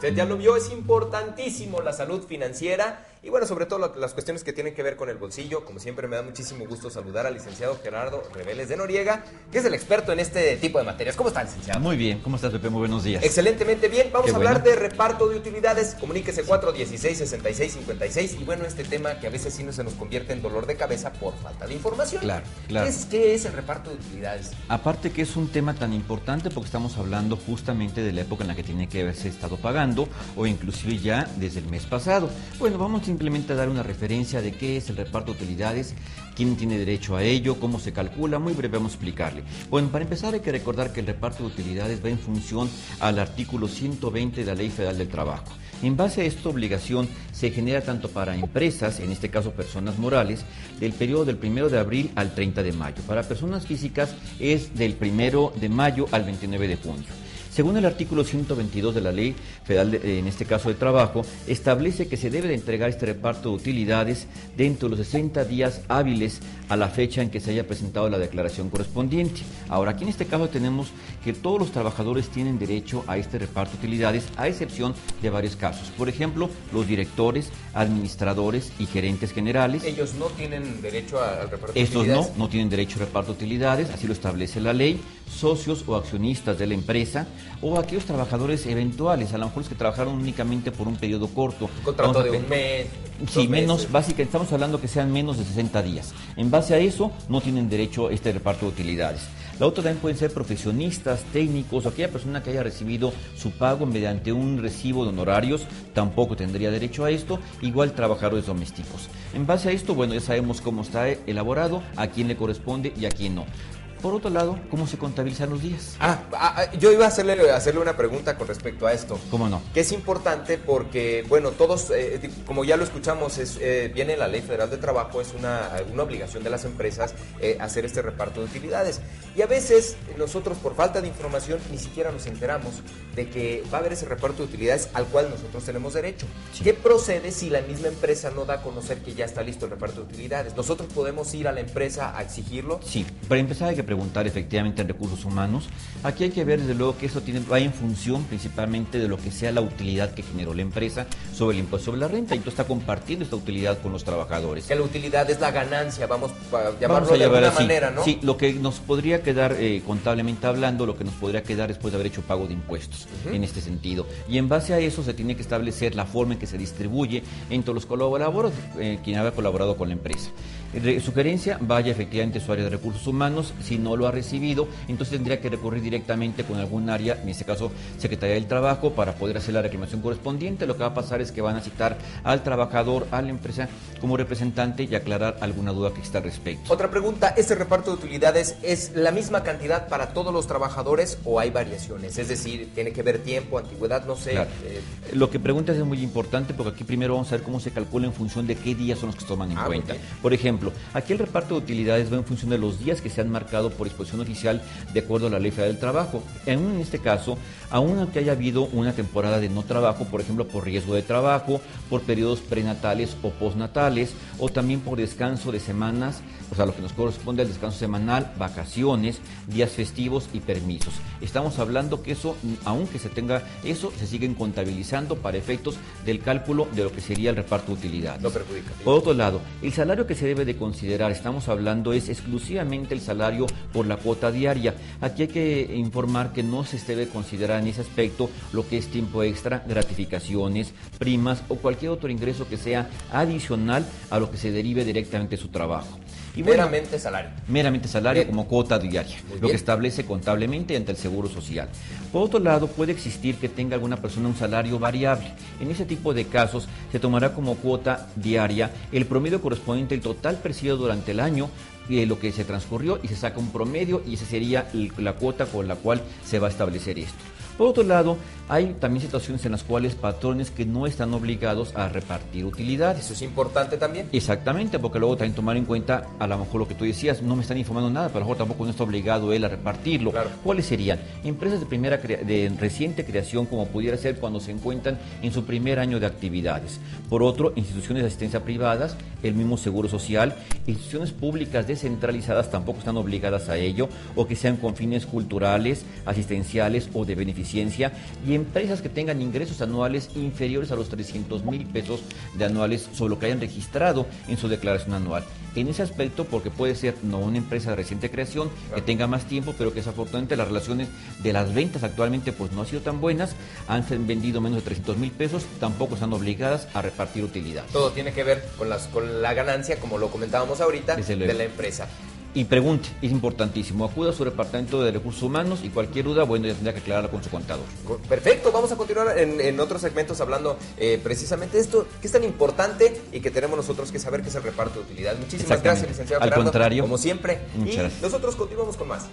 usted ya lo vio, es importantísimo la salud financiera y bueno, sobre todo las cuestiones que tienen que ver con el bolsillo. Como siempre me da muchísimo gusto saludar al licenciado Gerardo Reveles de Noriega, que es el experto en este tipo de materias. ¿Cómo está, licenciado? Muy bien, ¿cómo estás, Pepe? Muy buenos días. Excelentemente bien, vamos Qué a hablar bueno. de reparto de utilidades. Comuníquese 416-6656 y bueno, este tema que a veces sí no se nos convierte en dolor de cabeza por falta de información. Claro, claro. ¿Qué es el reparto de utilidades? Aparte que es un tema tan importante porque estamos hablando justamente de la época en la que tiene que haberse estado pagando o inclusive ya desde el mes pasado. Bueno, vamos simplemente a dar una referencia de qué es el reparto de utilidades, quién tiene derecho a ello, cómo se calcula, muy breve vamos a explicarle. Bueno, para empezar hay que recordar que el reparto de utilidades va en función al artículo 120 de la Ley Federal del Trabajo. En base a esta obligación se genera tanto para empresas, en este caso personas morales, del periodo del 1 de abril al 30 de mayo. Para personas físicas es del 1 de mayo al 29 de junio. Según el artículo 122 de la Ley Federal, en este caso de Trabajo, establece que se debe de entregar este reparto de utilidades dentro de los 60 días hábiles a la fecha en que se haya presentado la declaración correspondiente. Ahora, aquí en este caso tenemos que todos los trabajadores tienen derecho a este reparto de utilidades, a excepción de varios casos. Por ejemplo, los directores, administradores y gerentes generales. Ellos no tienen derecho al reparto de Estos utilidades. no tienen derecho a reparto de utilidades, así lo establece la ley. Socios o accionistas de la empresa o aquellos trabajadores eventuales, a lo mejor los que trabajaron únicamente por un periodo corto. Un contrato de un mes. Sí, menos, básicamente estamos hablando que sean menos de 60 días. En base a eso, no tienen derecho a este reparto de utilidades. La otra también pueden ser profesionistas, técnicos, o aquella persona que haya recibido su pago mediante un recibo de honorarios, tampoco tendría derecho a esto, igual trabajadores domésticos. En base a esto, bueno, ya sabemos cómo está elaborado, a quién le corresponde y a quién no. Por otro lado, ¿cómo se contabilizan los días? Yo iba a hacerle una pregunta con respecto a esto. ¿Cómo no? Que es importante porque, bueno, todos, como ya lo escuchamos, viene la Ley Federal de Trabajo, es una obligación de las empresas hacer este reparto de utilidades. Y a veces nosotros, por falta de información, ni siquiera nos enteramos de que va a haber ese reparto de utilidades al cual nosotros tenemos derecho. Sí. ¿Qué procede si la misma empresa no da a conocer que ya está listo el reparto de utilidades? ¿Nosotros podemos ir a la empresa a exigirlo? Sí, para empezar hay que preguntar efectivamente en recursos humanos. Aquí hay que ver desde luego que eso va en función principalmente de lo que sea la utilidad que generó la empresa sobre el impuesto sobre la renta, y entonces está compartiendo esta utilidad con los trabajadores. Que la utilidad es la ganancia, vamos a llamarlo de alguna manera, ¿no? Sí, lo que nos podría quedar contablemente hablando, lo que nos podría quedar después de haber hecho pago de impuestos, en este sentido. Y en base a eso se tiene que establecer la forma en que se distribuye entre los colaboradores, quien haya colaborado con la empresa. Sugerencia, vaya efectivamente a su área de recursos humanos. Si no lo ha recibido, entonces tendría que recurrir directamente con algún área, en este caso Secretaría del Trabajo, para poder hacer la reclamación correspondiente. Lo que va a pasar es que van a citar al trabajador, a la empresa como representante y aclarar alguna duda que exista al respecto. Otra pregunta, ¿este reparto de utilidades es la misma cantidad para todos los trabajadores o hay variaciones? Es decir, ¿tiene que ver tiempo, antigüedad? No sé. Claro. Lo que preguntas es muy importante porque aquí primero vamos a ver cómo se calcula en función de qué días son los que se toman en cuenta. Por ejemplo, aquí el reparto de utilidades va en función de los días que se han marcado por disposición oficial de acuerdo a la Ley Federal del Trabajo. En este caso, aunque haya habido una temporada de no trabajo, por ejemplo, por riesgo de trabajo, por periodos prenatales o postnatales, o también por descanso de semanas, o sea, lo que nos corresponde al descanso semanal, vacaciones, días festivos y permisos. Estamos hablando que eso, aunque se tenga eso, se siguen contabilizando para efectos del cálculo de lo que sería el reparto de utilidades. No perjudica. Por otro lado, el salario que se debe de considerar, estamos hablando, es exclusivamente el salario por la cuota diaria. Aquí hay que informar que no se debe considerar en ese aspecto lo que es tiempo extra, gratificaciones, primas o cualquier otro ingreso que sea adicional a lo que se derive directamente de su trabajo. Y bueno, meramente salario. Meramente salario bien, como cuota diaria, lo que establece contablemente ante el Seguro Social. Por otro lado, puede existir que tenga alguna persona un salario variable. En ese tipo de casos se tomará como cuota diaria el promedio correspondiente al total percibido durante el año, lo que se transcurrió, y se saca un promedio y esa sería la cuota con la cual se va a establecer esto. Por otro lado, hay también situaciones en las cuales patrones que no están obligados a repartir utilidades. ¿Eso es importante también? Exactamente, porque luego también tomar en cuenta, a lo mejor lo que tú decías, no me están informando nada, pero a lo mejor tampoco no está obligado él a repartirlo. Claro. ¿Cuáles serían? Empresas de reciente creación, como pudiera ser cuando se encuentran en su primer año de actividades. Por otro, instituciones de asistencia privadas, el mismo Seguro Social, instituciones públicas descentralizadas tampoco están obligadas a ello, o que sean con fines culturales, asistenciales o de beneficio eficiencia, y empresas que tengan ingresos anuales inferiores a los 300,000 pesos de anuales sobre lo que hayan registrado en su declaración anual. En ese aspecto, porque puede ser no una empresa de reciente creación, que tenga más tiempo, pero que desafortunadamente las relaciones de las ventas actualmente pues no han sido tan buenas, han vendido menos de 300,000 pesos, tampoco están obligadas a repartir utilidad. Todo tiene que ver con la ganancia, como lo comentábamos ahorita, de la empresa. Y pregunte, es importantísimo, acuda a su departamento de recursos humanos y cualquier duda, bueno, ya tendrá que aclararla con su contador. Perfecto, vamos a continuar en otros segmentos hablando precisamente de esto, que es tan importante y que tenemos nosotros que saber, que es el reparto de utilidad. Muchísimas gracias, licenciado Gerardo. Al contrario. Como siempre. Muchas gracias. Nosotros continuamos con más.